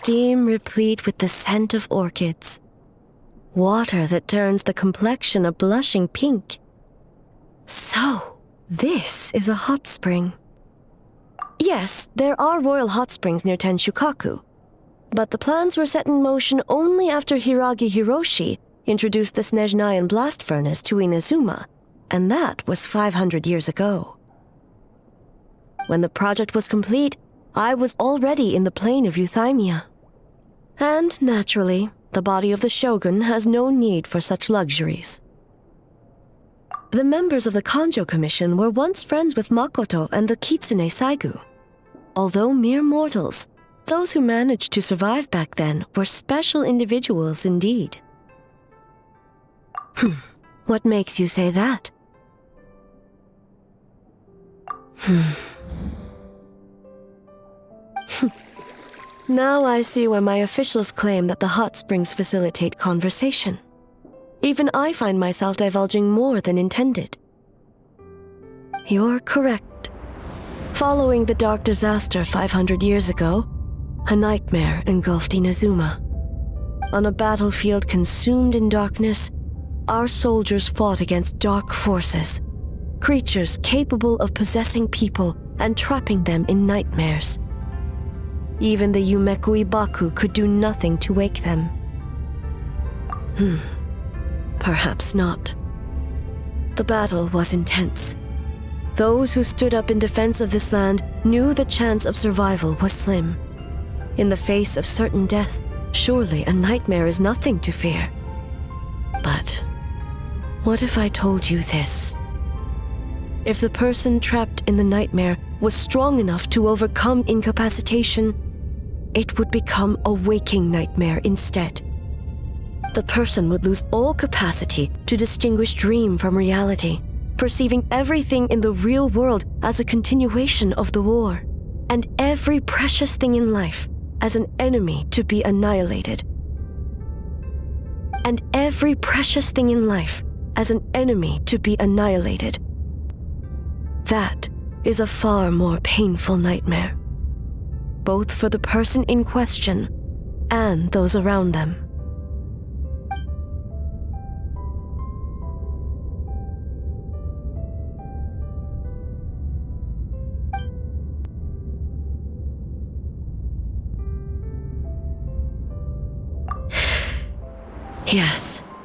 steam replete with the scent of orchids, water that turns the complexion a blushing pink. So, this is a hot spring. Yes, there are royal hot springs near Tenshukaku, but the plans were set in motion only after Hiragi Hiroshi introduced the Snezhnayan blast furnace to Inazuma, and that was 500 years ago. When the project was complete, I was already in the plain of Euthymia. And, naturally, the body of the shogun has no need for such luxuries. The members of the Kanjo Commission were once friends with Makoto and the Kitsune Saigu. Although mere mortals, those who managed to survive back then were special individuals indeed. What makes you say that? Now I see why my officials claim that the hot springs facilitate conversation. Even I find myself divulging more than intended. You're correct. Following the dark disaster 500 years ago, a nightmare engulfed Inazuma. On a battlefield consumed in darkness, our soldiers fought against dark forces, creatures capable of possessing people and trapping them in nightmares. Even the Yumeku Ibaku could do nothing to wake them. Perhaps not. The battle was intense. Those who stood up in defense of this land knew the chance of survival was slim. In the face of certain death, surely a nightmare is nothing to fear. But what if I told you this? If the person trapped in the nightmare was strong enough to overcome incapacitation, it would become a waking nightmare instead. The person would lose all capacity to distinguish dream from reality, perceiving everything in the real world as a continuation of the war, and every precious thing in life as an enemy to be annihilated. And every precious thing in life as an enemy to be annihilated. That is a far more painful nightmare, both for the person in question and those around them. Yes,